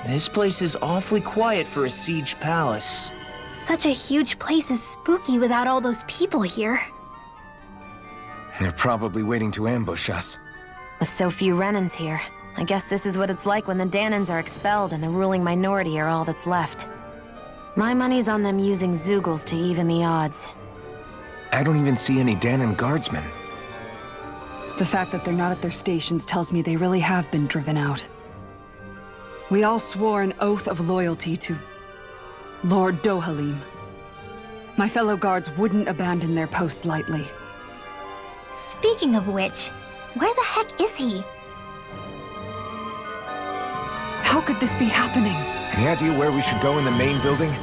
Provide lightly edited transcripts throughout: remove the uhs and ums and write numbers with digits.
This place is awfully quiet for a siege palace. Such a huge place is spooky without all those people here. They're probably waiting to ambush us. With so few Renans here, I guess this is what it's like when the Danans are expelled and the ruling minority are all that's left. My money's on them using Zeugles to even the odds. I don't even see any Danan guardsmen. The fact that they're not at their stations tells me they really have been driven out. We all swore an oath of loyalty to Lord Dohalim. My fellow guards wouldn't abandon their post lightly. Speaking of which, where the heck is he? How could this be happening? Any idea where we should go in the main building?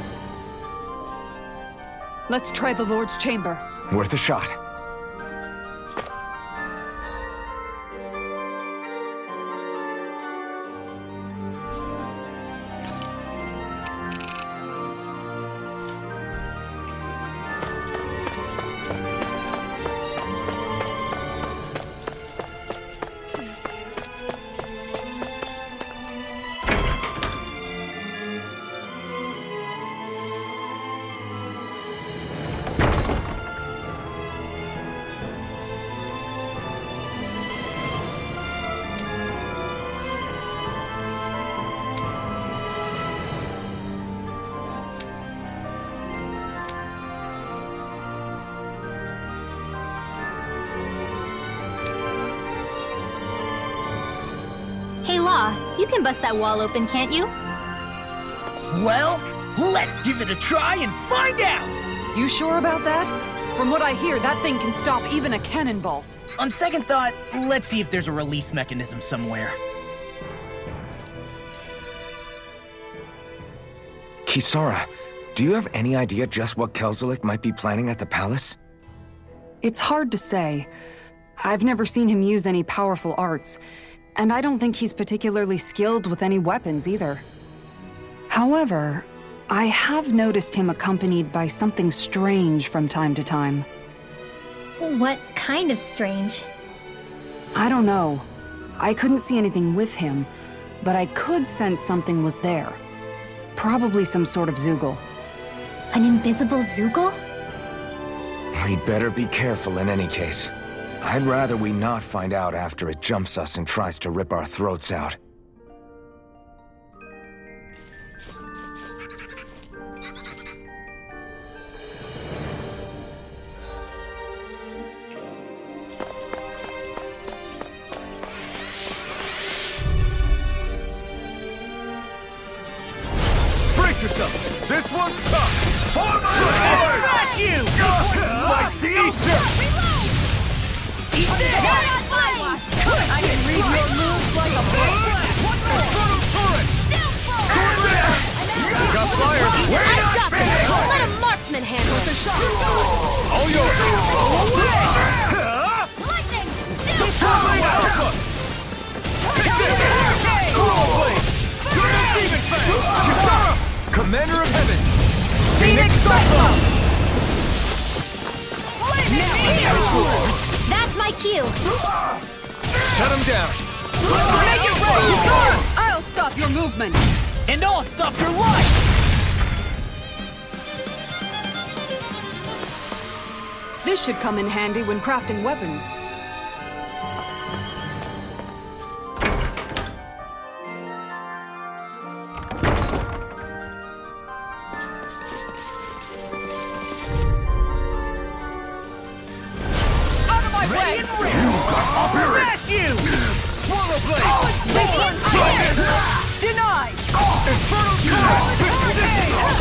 Let's try the Lord's chamber. Worth a shot. Hey Law, you can bust that wall open, can't you? Well, let's give it a try and find out! You sure about that? From what I hear, that thing can stop even a cannonball. On second thought, let's see if there's a release mechanism somewhere. Kisara, do you have any idea just what Kelzelik might be planning at the palace? It's hard to say. I've never seen him use any powerful arts, and I don't think he's particularly skilled with any weapons either. However, I have noticed him accompanied by something strange from time to time. What kind of strange? I don't know. I couldn't see anything with him, but I could sense something was there. Probably some sort of Zeugle. An invisible Zeugle? We'd better be careful in any case. I'd rather we not find out after it jumps us and tries to rip our throats out. Brace yourself! This one's tough! Crush you! Like the Eat this! I can read your moves like a book! Got flyers! I've got this! Let a marksman handle the shot! All yours! Lightning! Alpha! Take this! Cool blade! Demon Fang! Kisara! Commander of Heaven! Phoenix Cyclone! That's my cue! Shut him down! Make it rain! I'll stop your movement! And I'll stop your life! This should come in handy when crafting weapons. Out of my way! I'll crush you! Swallow blade! This one's here! Denied! Infernal Torrent!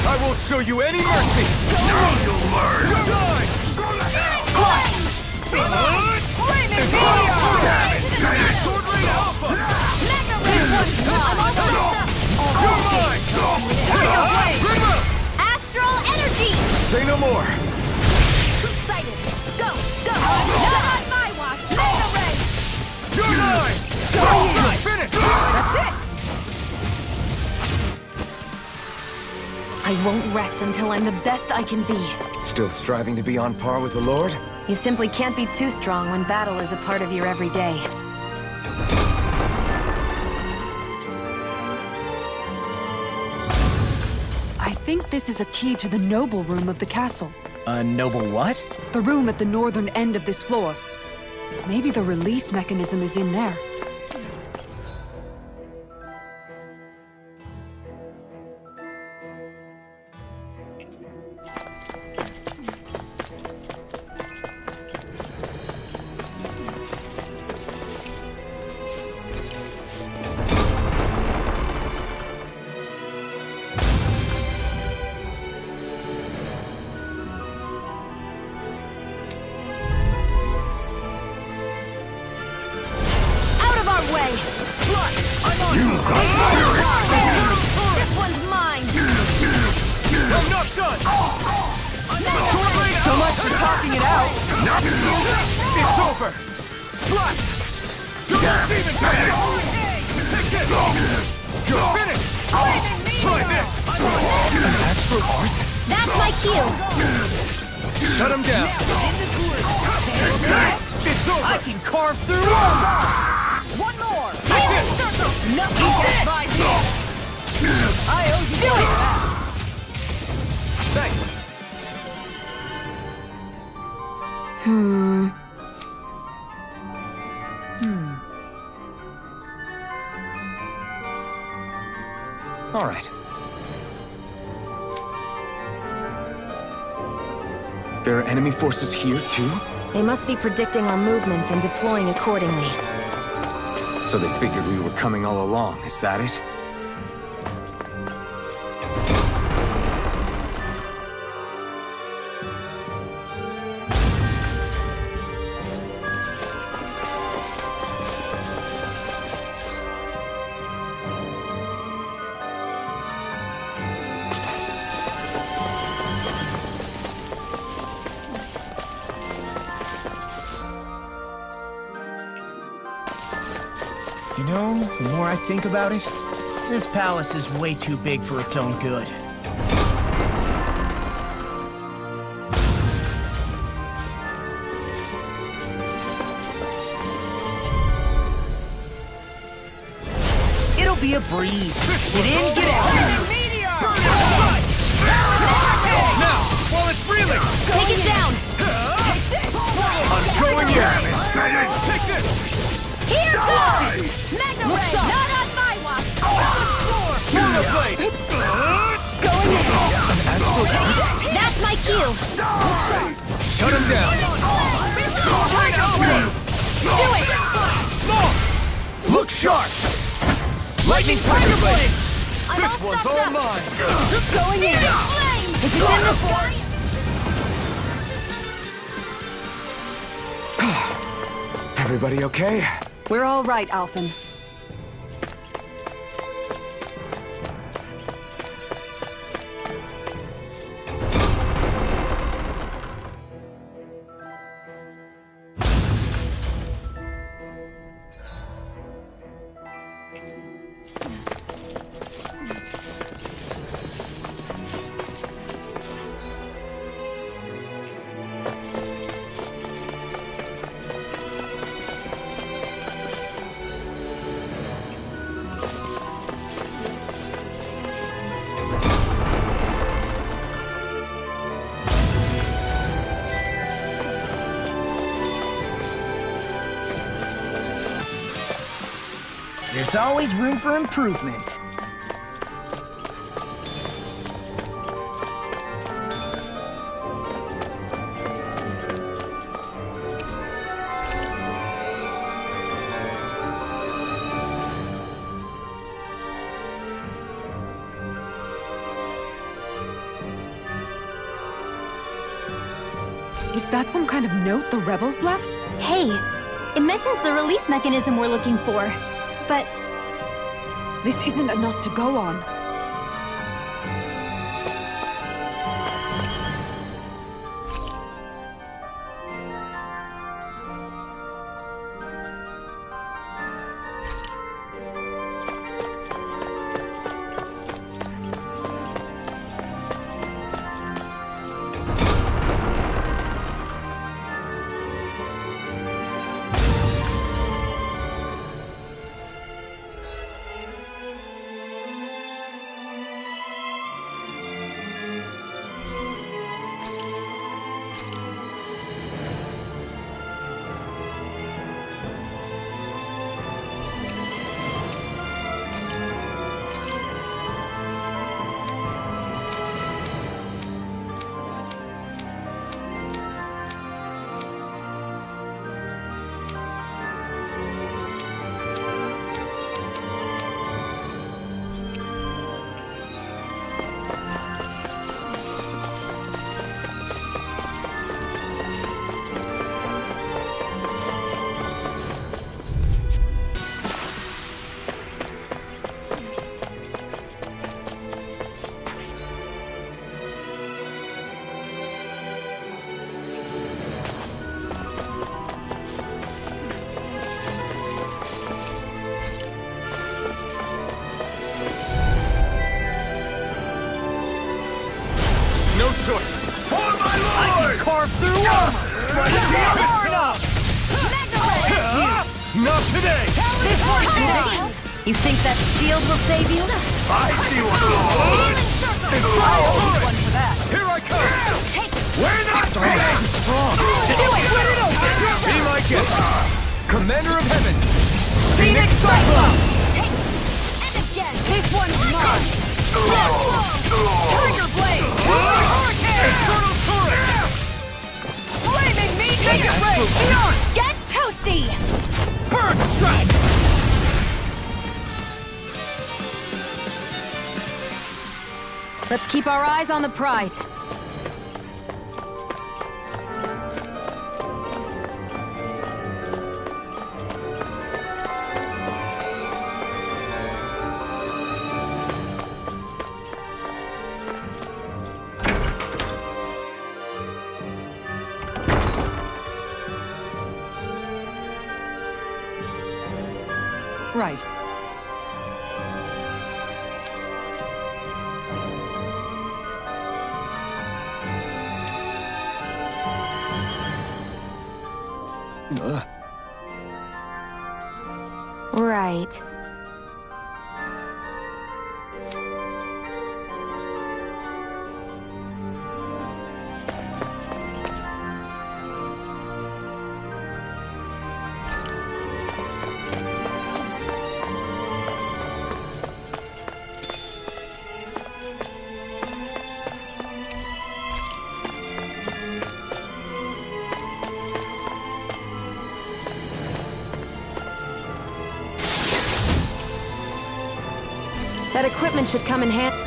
I won't show you any mercy! Now you'll learn! Die! Flaming meteor! Sword Rain Alpha! This one's gone! You're mine! Take a blade! Astral energy! Say no more! Excited! Go! Go! Not on my watch! Mega ray! You're mine! You're finished! That's it! I won't rest until I'm the best I can be. Still striving to be on par with the Lord? You simply can't be too strong when battle is a part of your everyday. think this is a key to the noble room of the castle. A noble what? The room at the northern end of this floor. Maybe the release mechanism is in there. This one's mine! I'm not done! So much for talking it out! It's over! Slap! Demon Panic! Take this! You're finished! Try this! Astral Art? That's my cue! Shut him down! It's over! I can carve through all! One more! Take this! Nothing gets by me! I owe you do it! Thanks! All right. There are enemy forces here, too? They must be predicting our movements and deploying accordingly. So they figured we were coming all along, is that it? You know, the more I think about it, this palace is way too big for its own good. It'll be a breeze. Get in, get out. Now, while it's reeling! Take it down! I'm going in! Take this! Here goes! Mega Ray! Not on my watch! Corner blade! Going in! Astral Art? That's my cue! Shut him down! Do it! Look sharp! Lightning Tiger Blade! I'm This all one's stuffed all up. mine! Going in! Flame! Is it in the fire? Everybody okay? We're all right, Alphen. There's always room for improvement. Is that some kind of note the rebels left? Hey, it mentions the release mechanism we're looking for. But This isn't enough to go on. choice! For my I lord! can carve through armor! Far enough! Not today! This one's mine! You think that shield will save you? I see one! One for that. Here I come! We're not Too strong! Do it! Split it open! Be my guest! Commander of Heaven! Phoenix Cyclone! And again! This one's mine! Trigger blade! Infernal Torrent! Flaming meat naked blade! Get toasty! Bird strike! Let's keep our eyes on the prize. Right. Right. That equipment should come in handy.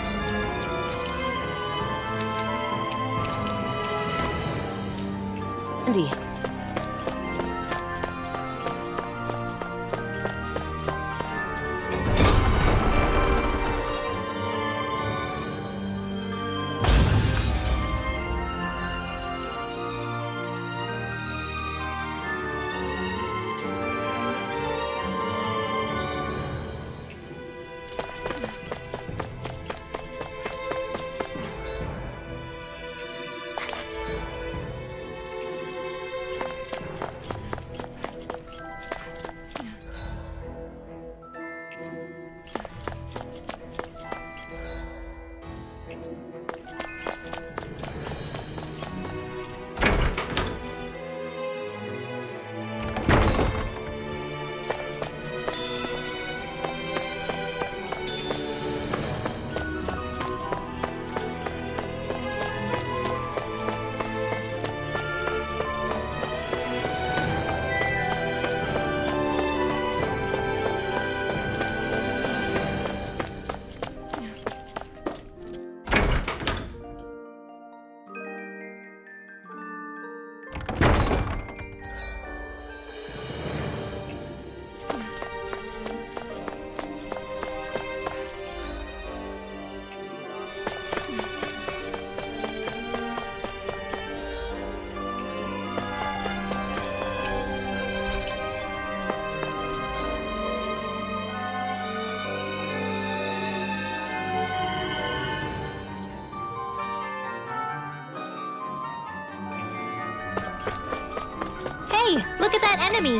Hey, look at that enemy!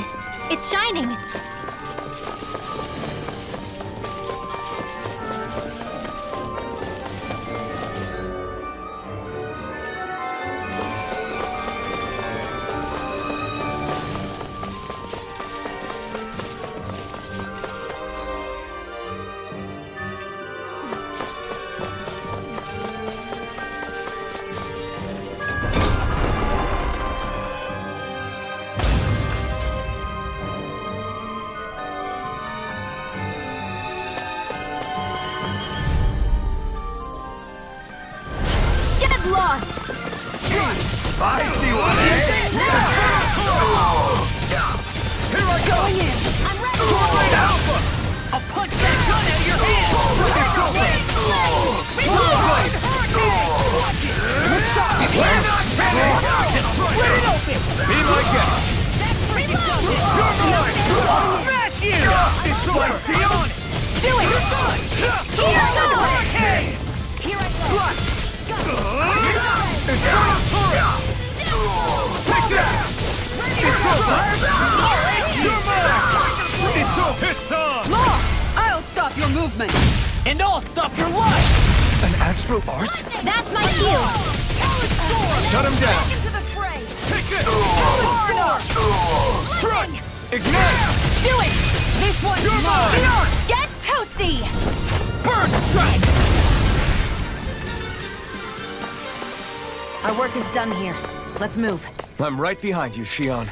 It's shining! Lost! I see one, eh? Here I go! I'm ready! Alpha! I'll punch that gun out of your hand! Good shot! We're not finished! Split it open! Be my guest! You're mine! Smash you! It's over! Be on it! Do it! You're done! Here I go! Hey! Here I go! Thrust! movement! And I'll stop your life! An astral art? That's my cue! Shut him down! Into the fray! Kick it! Strike! Ignite! Do it! This one's You're mine! mine! Get toasty! Bird strike! Our work is done here. Let's move. I'm right behind you, Shion.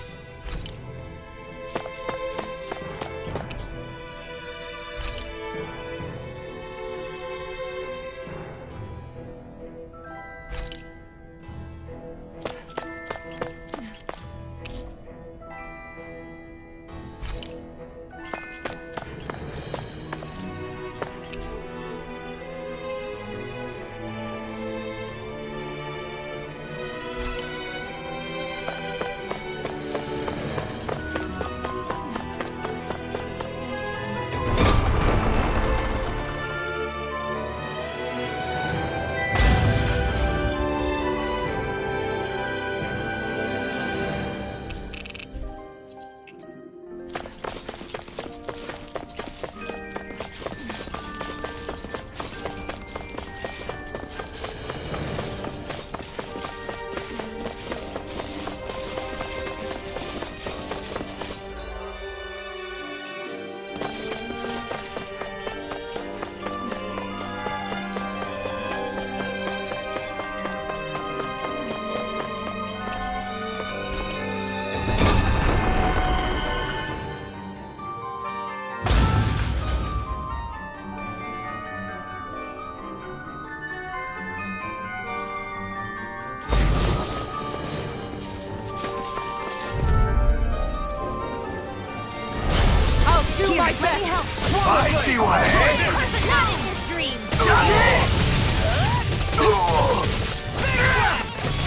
Do my best! Let me help! I see what it is! Not in your dreams!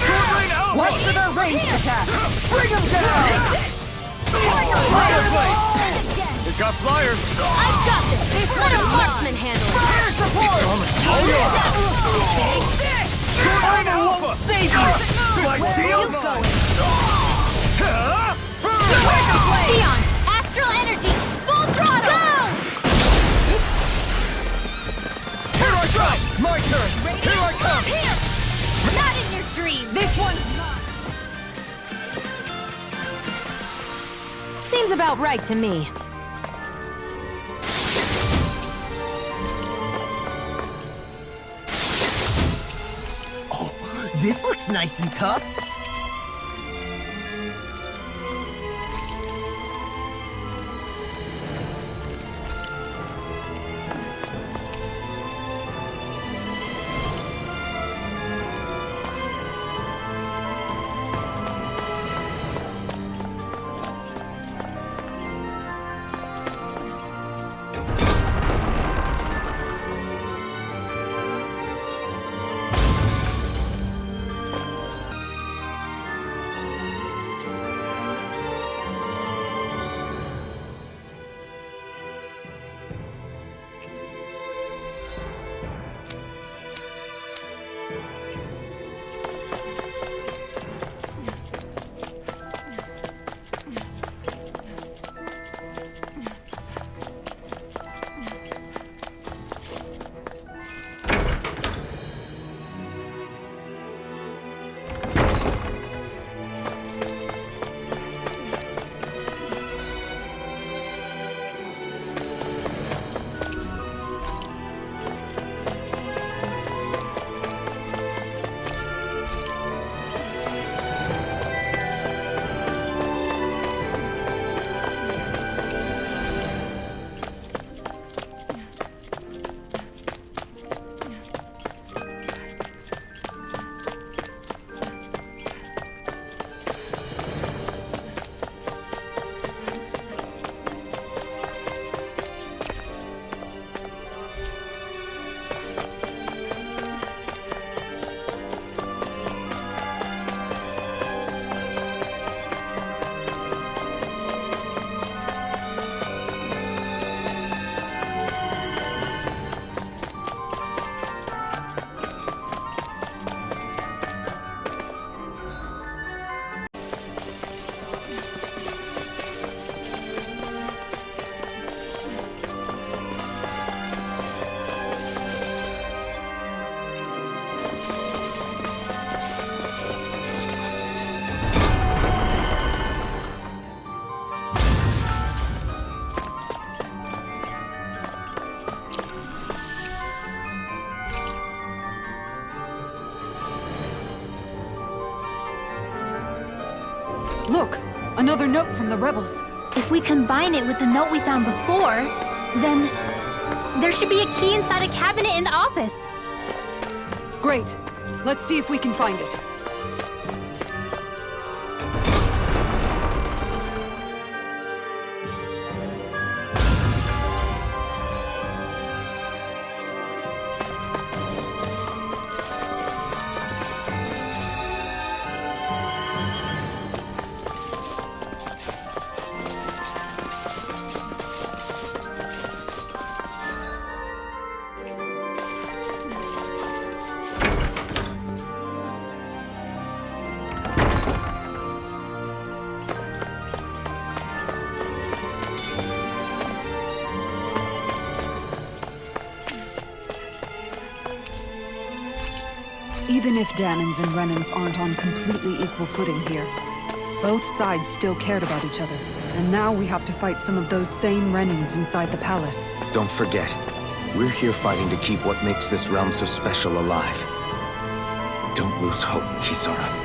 Short range elbow! Watch for their ranged attack! Bring him down! Fire blade! Again! It got flyers! I've got this! Let a marksman handle it! Fire support! Short range alpha! Save you! Like Where are the you going? Leon! Astral energy! Full throttle! Go! Here I come! My turn! Here I come! Here! Not in your dreams! This one's mine! Seems about right to me. Oh, this looks nice and tough. Look, another note from the rebels. If we combine it with the note we found before, then there should be a key inside a cabinet in the office. Great. Let's see if we can find it. Even if Danans and Renans aren't on completely equal footing here, both sides still cared about each other. And now we have to fight some of those same Renans inside the palace. Don't forget, we're here fighting to keep what makes this realm so special alive. Don't lose hope, Kisara.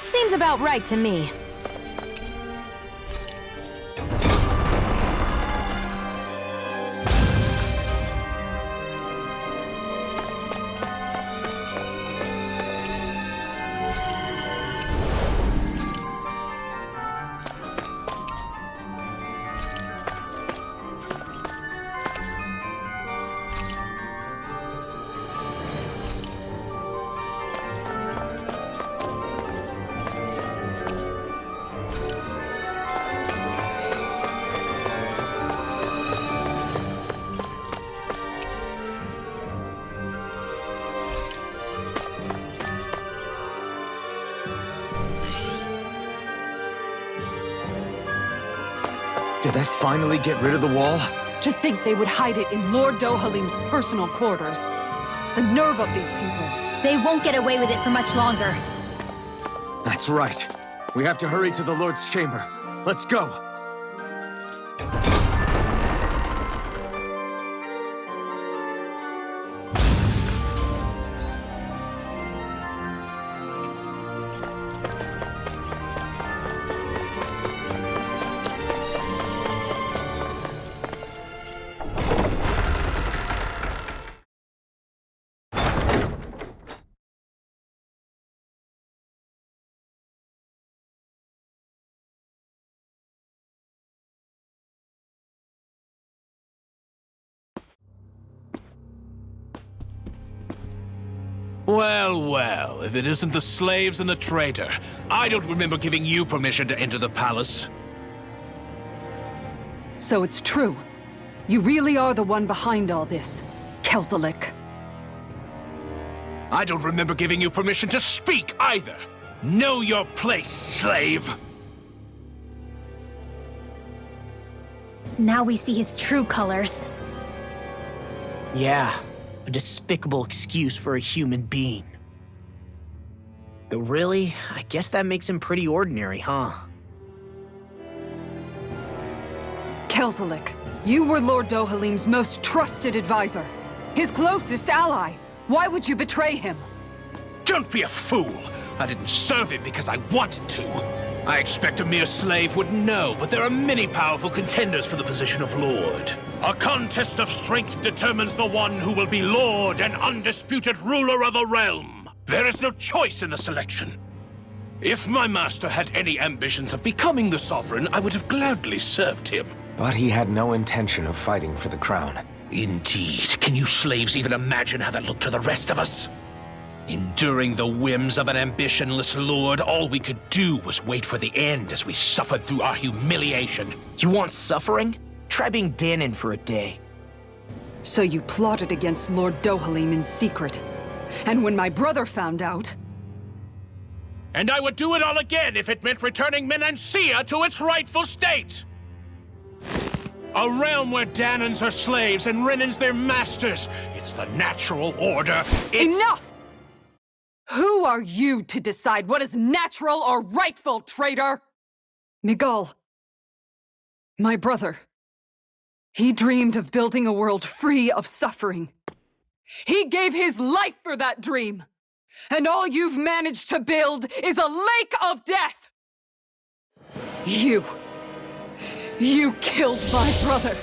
Seems about right to me. Did that finally get rid of the wall? To think they would hide it in Lord Dohalim's personal quarters. The nerve of these people. They won't get away with it for much longer. That's right. We have to hurry to the Lord's chamber. Let's go! Well, well, if it isn't the slaves and the traitor. I don't remember giving you permission to enter the palace. So it's true. You really are the one behind all this, Kelzelik. I don't remember giving you permission to speak either. Know your place, slave! Now we see his true colors. Yeah, a despicable excuse for a human being. Though really, I guess that makes him pretty ordinary, huh? Kelzelik, you were Lord Dohalim's most trusted advisor. His closest ally. Why would you betray him? Don't be a fool! I didn't serve him because I wanted to. I expect a mere slave would know, but there are many powerful contenders for the position of Lord. A contest of strength determines the one who will be Lord and undisputed ruler of a realm. There is no choice in the selection. If my master had any ambitions of becoming the sovereign, I would have gladly served him. But he had no intention of fighting for the crown. Indeed. Can you slaves even imagine how that looked to the rest of us? Enduring the whims of an ambitionless lord, all we could do was wait for the end as we suffered through our humiliation. You want suffering? Try being Danon for a day. So you plotted against Lord Dohalim in secret. And when my brother found out... And I would do it all again if it meant returning Menencia to its rightful state! A realm where Danans are slaves and Renans their masters. It's the natural order. It's... Enough! Who are you to decide what is natural or rightful, traitor? Miguel, my brother. He dreamed of building a world free of suffering. He gave his life for that dream. And all you've managed to build is a lake of death! You killed my brother!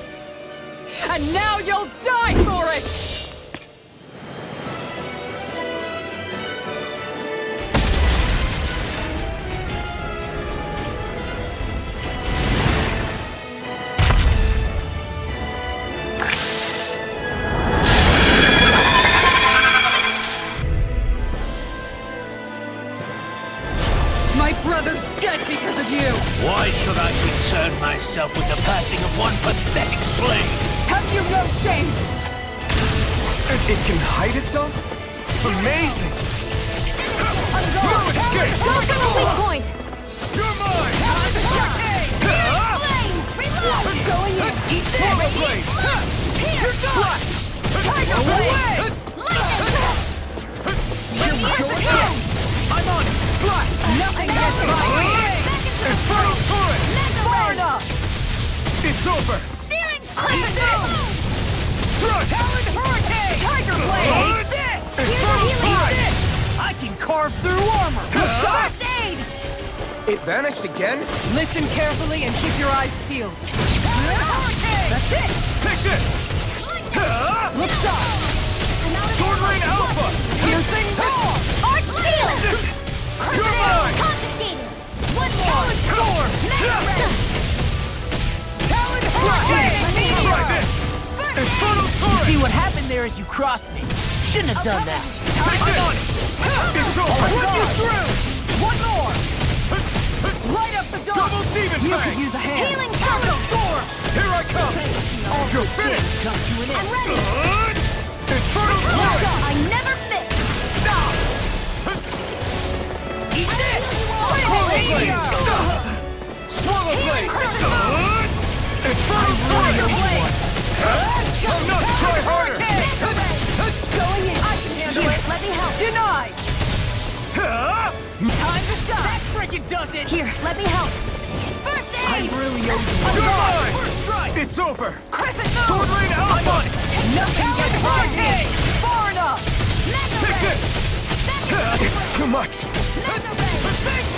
And now you'll die for it! My brother's dead because of you! Why should I concern myself with the passing of one pathetic slave? Have you no shame? It can hide itself? Amazing! I'm going! Escape! Go for the weak point! You're mine! I'm going in! Eat this! Swallow blade! Here! Tiger blade! I'm on it! Slash! Nothing gets by me! Infernal turret! Far enough! It's over! Searing Thrust! Taloned hurricane! Tiger blade! Eat this! Infernal turret! I can carve through armor! First aid! It vanished again? Listen carefully and keep your eyes peeled. That's it! Take this! Look sharp! Sword Rain Alpha! Piercing roar! Arc shield! You're mine! Confiscated! One more! Sword! Talon Try hurricane! this! Infernal turret! See what happened there as you crossed me. Shouldn't have done that. Take this! It's over! Put you through! One more! Light up the dark! Double demon You fang! could use a hand! Healing counter! Here I come! You're finished! I'm ready! Infernal turret! I never fit! Eat this! Swallow blade! Infernal turret! Oh no! Try harder! Going in! I can handle it! Let me help! Denied! Time to shine! That freaking does it! Here, let me help! First I aid! really owe You're you mine! First strike! It's over! Crescent moon! Sword Rain Alpha! Nothing gets by me! Far enough! Take this! It's too much!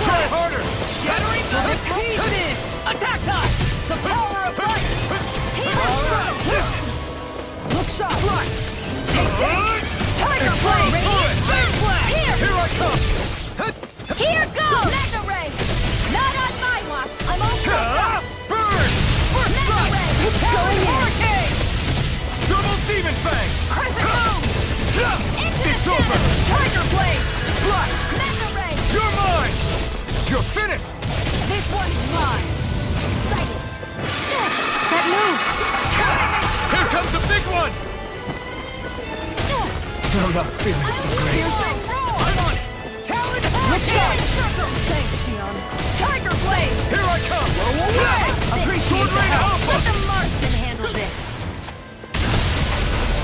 Try harder! Shattering to pieces! Attack time! The power of light! Look sharp! Take this! Tiger blade! Here I come! Here goes! Mega ray! Not on my watch! I'm all set up! Burn! Mega ray! Going in! Hurricane! Double demon fang! Crescent moon! It's over! Tiger blade! Slash! Mega ray! You're mine! You're finished! This one's mine! That move! Here comes the big one! I'm not feeling so great. I'm on it! Talon hurricane! Thanks, Shion. Tiger blade! Here I come! Appreciate Sword the Rain help. Alpha! Let the marksman handle this!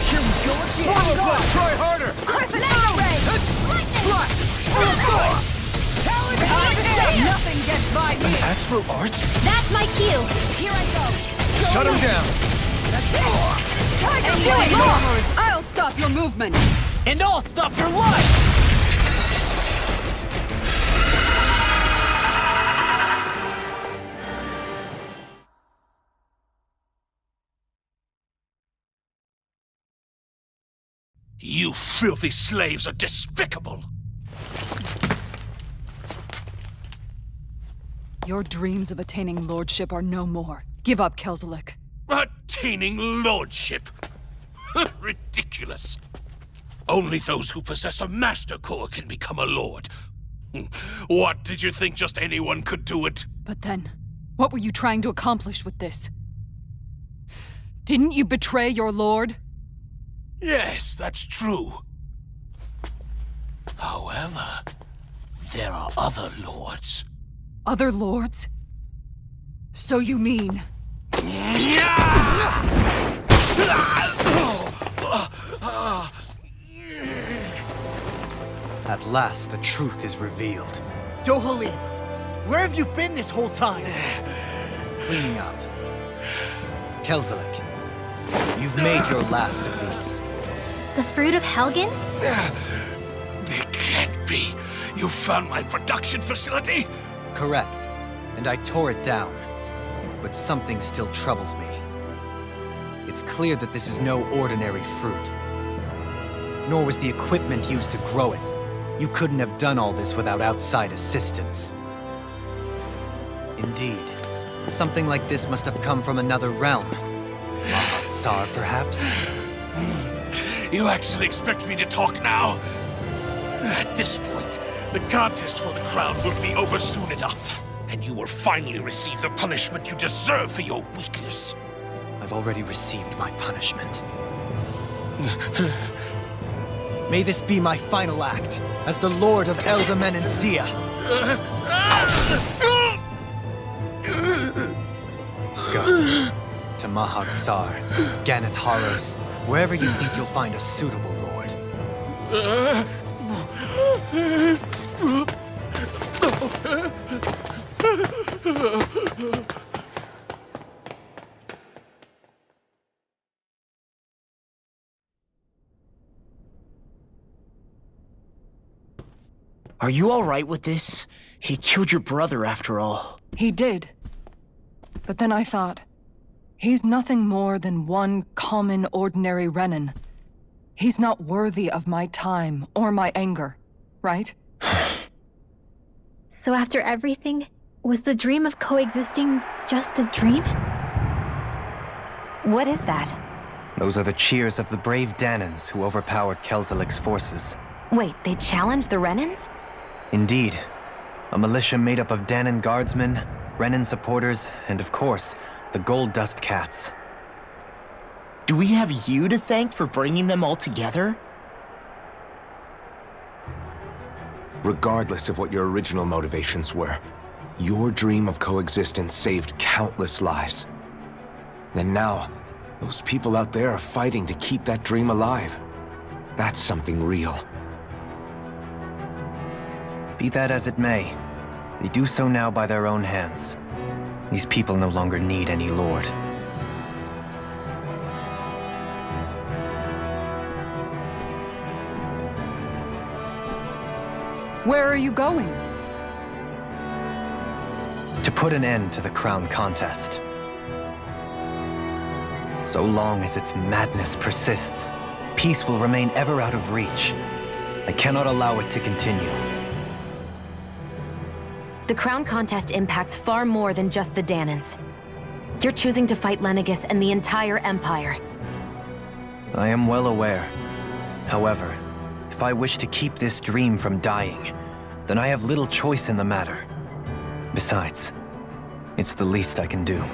Here we go again! Swallow blade! Try harder! Crescent Mega moon! ray! Lightning! Talon hurricane! Nothing gets by me! Astral Arts? That's my cue! Here I go! Shut him down! Tiger blade! I'll stop your movement! And I'll stop your life! You filthy slaves are despicable! Your dreams of attaining lordship are no more. Give up, Kelzelik. Attaining lordship! Ridiculous! Only those who possess a master core can become a lord. What, did you think just anyone could do it? But then, what were you trying to accomplish with this? Didn't you betray your lord? Yes, that's true. However, there are other lords. Other lords? So you mean... At last, the truth is revealed. Dohalim, where have you been this whole time? Cleaning up. Kelzelik, you've made your last of these. The fruit of Helgen? It can't be. You found my production facility? Correct. And I tore it down. But something still troubles me. It's clear that this is no ordinary fruit. Nor was the equipment used to grow it. You couldn't have done all this without outside assistance. Indeed. Something like this must have come from another realm. Tsar, perhaps? You actually expect me to talk now? At this point, the contest for the crown will be over soon enough. And you will finally receive the punishment you deserve for your weakness. I've already received my punishment. May this be my final act as the Lord of Elde Menencia. Go to Mahag Sar, Ganeth Haros, wherever you think you'll find a suitable lord. Are you all right with this? He killed your brother after all. He did. But then I thought, he's nothing more than one common, ordinary Renan. He's not worthy of my time or my anger, right? So after everything, was the dream of coexisting just a dream? What is that? Those are the cheers of the brave Danans who overpowered Kelzelik's forces. Wait, they challenged the Renans? Indeed. A militia made up of Danan guardsmen, Renan supporters, and of course, the Gold Dust Cats. Do we have you to thank for bringing them all together? Regardless of what your original motivations were, your dream of coexistence saved countless lives. And now, those people out there are fighting to keep that dream alive. That's something real. Be that as it may, they do so now by their own hands. These people no longer need any lord. Where are you going? To put an end to the crown contest. So long as its madness persists, peace will remain ever out of reach. I cannot allow it to continue. The crown contest impacts far more than just the Danans. You're choosing to fight Lenegis and the entire Empire. I am well aware. However, if I wish to keep this dream from dying, then I have little choice in the matter. Besides, it's the least I can do.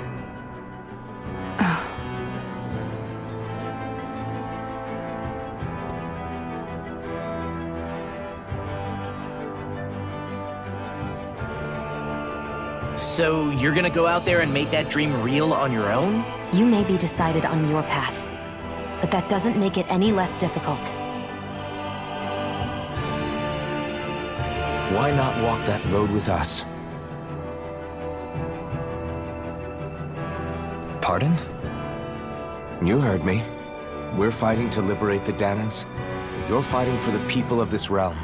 So you're gonna go out there and make that dream real on your own? You may be decided on your path, but that doesn't make it any less difficult. Why not walk that road with us? Pardon? You heard me. We're fighting to liberate the Danans. You're fighting for the people of this realm.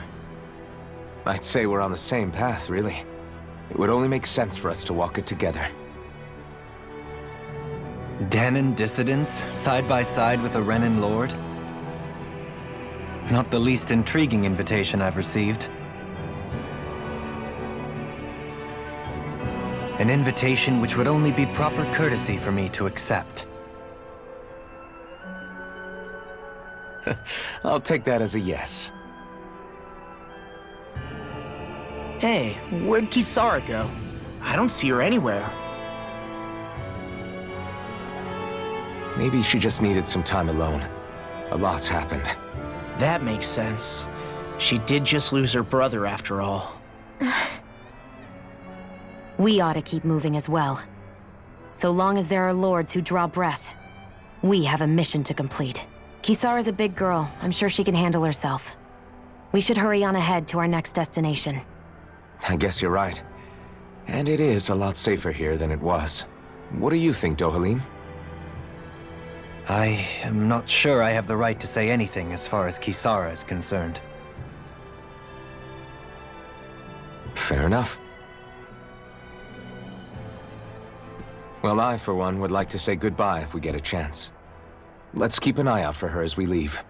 I'd say we're on the same path, really. It would only make sense for us to walk it together. Danan dissidents, side by side with a Renan lord? Not the least intriguing invitation I've received. An invitation which would only be proper courtesy for me to accept. I'll take that as a yes. Hey, where'd Kisara go? I don't see her anywhere. Maybe she just needed some time alone. A lot's happened. That makes sense. She did just lose her brother after all. We ought to keep moving as well. So long as there are lords who draw breath, we have a mission to complete. Kisara's a big girl. I'm sure she can handle herself. We should hurry on ahead to our next destination. I guess you're right. And it is a lot safer here than it was. What do you think, Dohalim? I am not sure I have the right to say anything as far as Kisara is concerned. Fair enough. Well, I, for one, would like to say goodbye if we get a chance. Let's keep an eye out for her as we leave.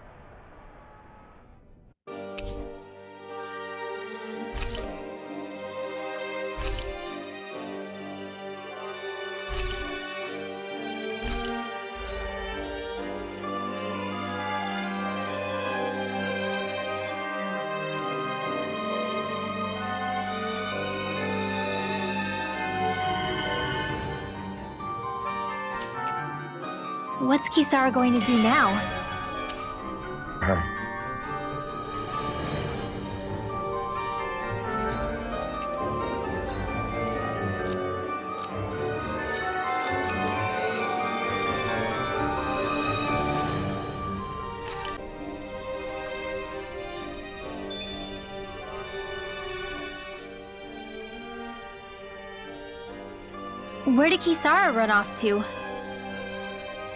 What's Kisara going to do now? Her. Where did Kisara run off to?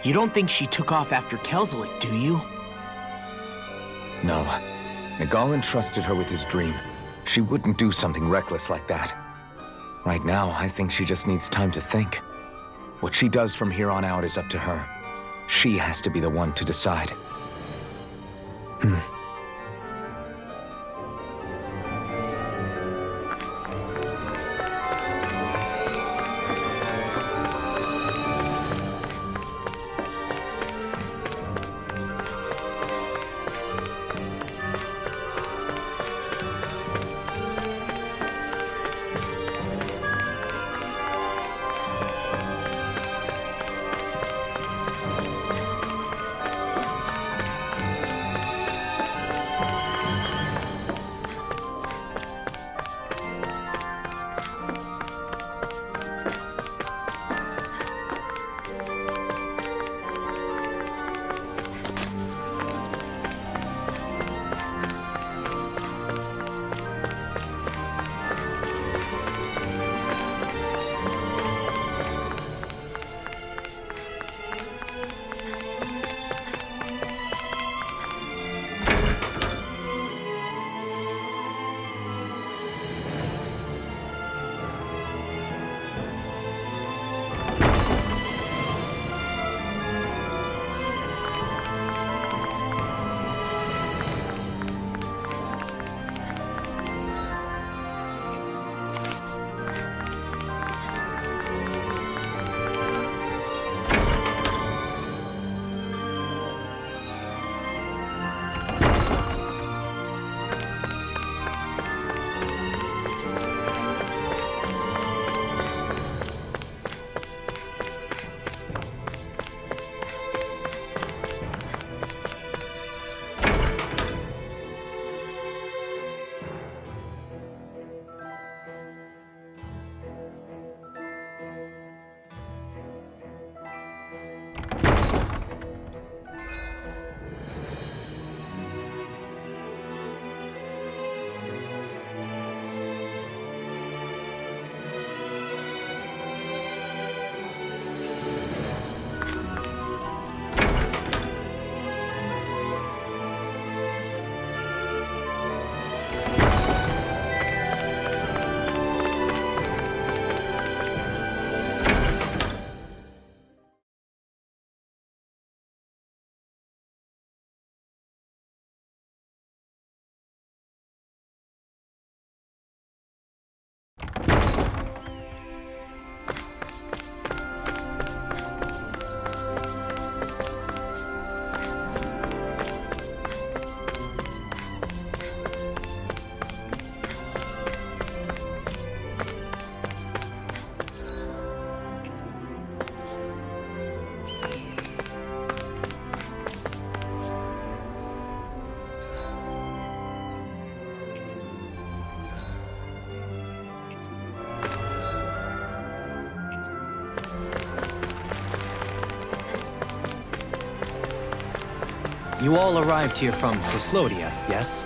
You don't think she took off after Kelzelik, do you? No. Nagal entrusted her with his dream. She wouldn't do something reckless like that. Right now, I think she just needs time to think. What she does from here on out is up to her. She has to be the one to decide. You all arrived here from Sislodia, yes?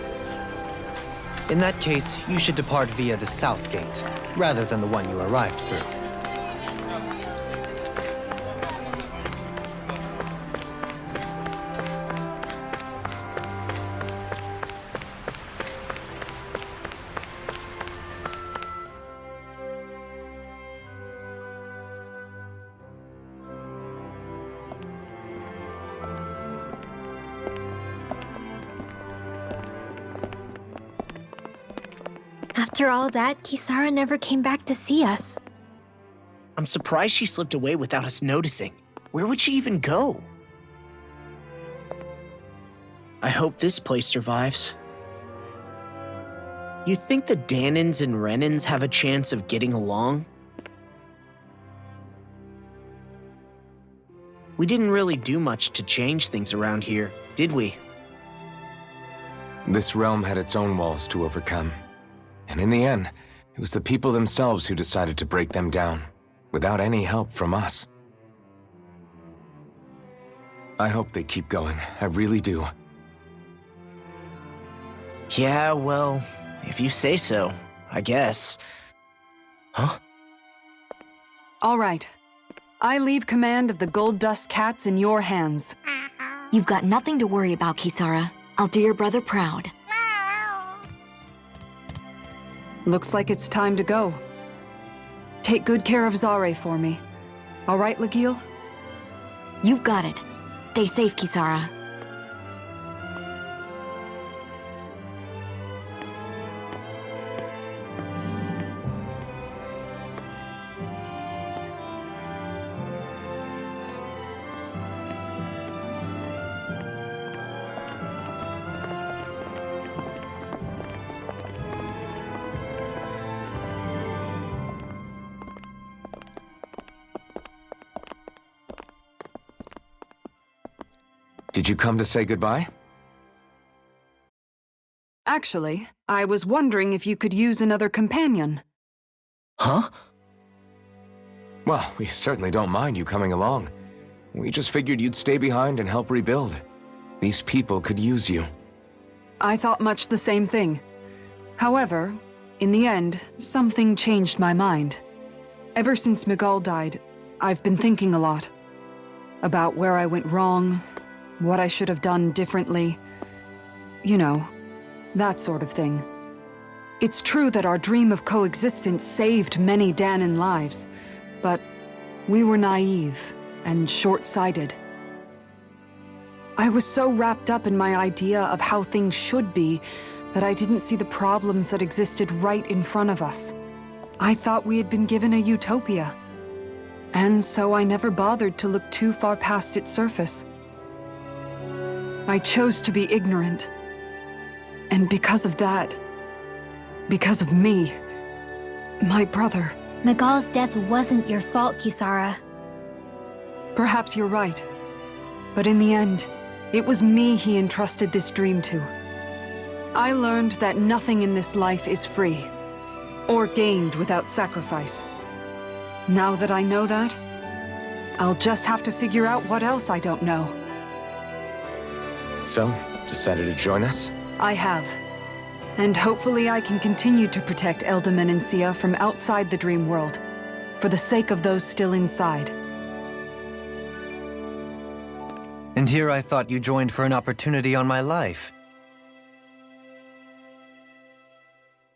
In that case, you should depart via the south gate, rather than the one you arrived through. After all that, Kisara never came back to see us. I'm surprised she slipped away without us noticing. Where would she even go? I hope this place survives. You think the Danans and Renans have a chance of getting along? We didn't really do much to change things around here, did we? This realm had its own walls to overcome. And in the end, it was the people themselves who decided to break them down, without any help from us. I hope they keep going, I really do. Yeah, well, if you say so, I guess. Huh? All right. I leave command of the Gold Dust Cats in your hands. You've got nothing to worry about, Kisara. I'll do your brother proud. Looks like it's time to go. Take good care of Zare for me. All right, Legil? You've got it. Stay safe, Kisara. Did you come to say goodbye? Actually, I was wondering if you could use another companion. Huh? Well, we certainly don't mind you coming along. We just figured you'd stay behind and help rebuild. These people could use you. I thought much the same thing. However, in the end, something changed my mind. Ever since Miguel died, I've been thinking a lot. About where I went wrong, what I should have done differently. You know, that sort of thing. It's true that our dream of coexistence saved many Danan lives, but we were naive and short-sighted. I was so wrapped up in my idea of how things should be that I didn't see the problems that existed right in front of us. I thought we had been given a utopia. And so I never bothered to look too far past its surface. I chose to be ignorant. And because of that, because of me, my brother... Miguel's death wasn't your fault, Kisara. Perhaps you're right. But in the end, it was me he entrusted this dream to. I learned that nothing in this life is free, or gained without sacrifice. Now that I know that, I'll just have to figure out what else I don't know. So, decided to join us? I have. And hopefully I can continue to protect Elde Menencia from outside the dream world, for the sake of those still inside. And here I thought you joined for an opportunity on my life.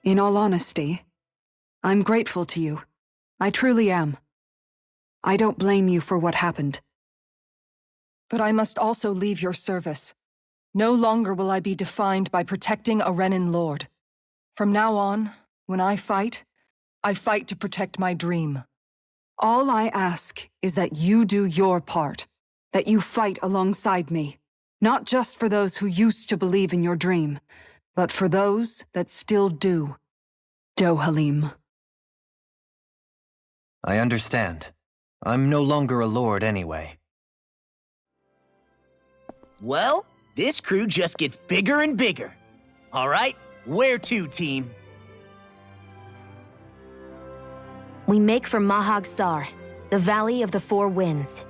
In all honesty, I'm grateful to you. I truly am. I don't blame you for what happened. But I must also leave your service. No longer will I be defined by protecting a Renan lord. From now on, when I fight to protect my dream. All I ask is that you do your part, that you fight alongside me, not just for those who used to believe in your dream, but for those that still do. Dohalim. I understand. I'm no longer a lord anyway. Well, this crew just gets bigger and bigger. All right, where to, team? We make for Mahag Sar, the Valley of the Four Winds.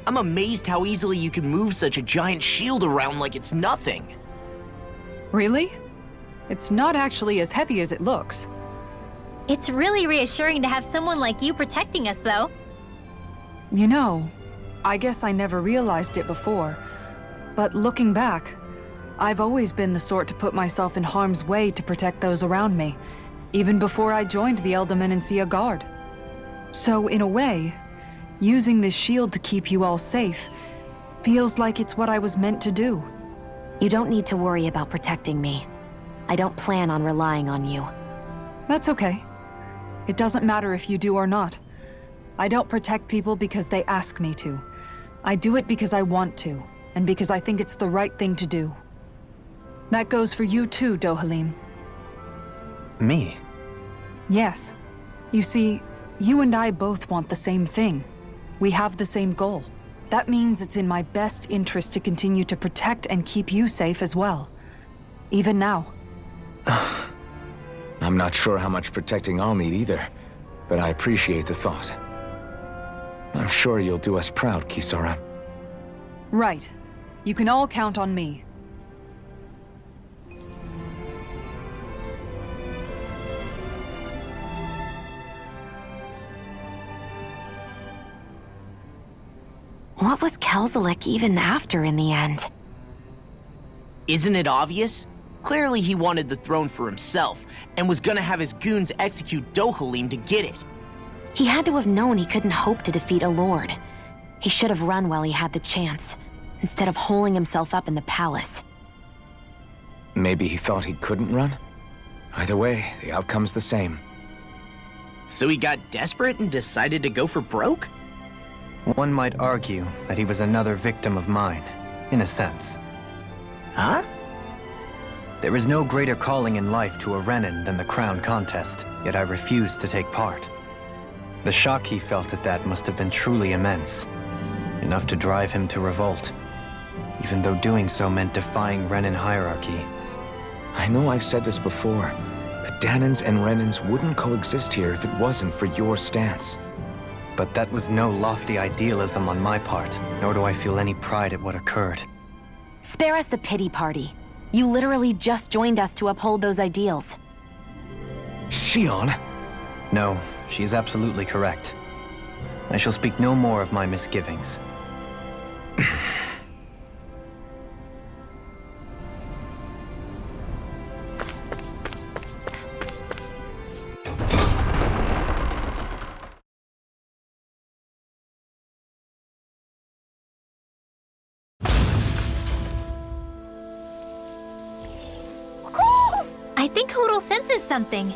I'm amazed how easily you can move such a giant shield around like it's nothing. Really? It's not actually as heavy as it looks. It's really reassuring to have someone like you protecting us, though. You know, I guess I never realized it before, but looking back, I've always been the sort to put myself in harm's way to protect those around me, even before I joined the Elde Menencia Guard. So in a way, using this shield to keep you all safe feels like it's what I was meant to do. You don't need to worry about protecting me. I don't plan on relying on you. That's okay. It doesn't matter if you do or not. I don't protect people because they ask me to. I do it because I want to, and because I think it's the right thing to do. That goes for you too, Dohalim. Me? Yes. You see, you and I both want the same thing. We have the same goal. That means it's in my best interest to continue to protect and keep you safe as well. Even now. I'm not sure how much protecting I'll need either, but I appreciate the thought. I'm sure you'll do us proud, Kisara. Right. You can all count on me. What was Kelzalek even after in the end? Isn't it obvious? Clearly he wanted the throne for himself, and was gonna have his goons execute Dohalim to get it. He had to have known he couldn't hope to defeat a lord. He should have run while he had the chance, instead of holding himself up in the palace. Maybe he thought he couldn't run? Either way, the outcome's the same. So he got desperate and decided to go for broke? One might argue that he was another victim of mine, in a sense. Huh? There is no greater calling in life to a Renin than the crown contest, yet I refused to take part. The shock he felt at that must have been truly immense, enough to drive him to revolt, even though doing so meant defying Renin hierarchy. I know I've said this before, but Danans and Renins wouldn't coexist here if it wasn't for your stance. But that was no lofty idealism on my part, nor do I feel any pride at what occurred. Spare us the pity party. You literally just joined us to uphold those ideals. Shion? No, she is absolutely correct. I shall speak no more of my misgivings. I think Hoodle senses something.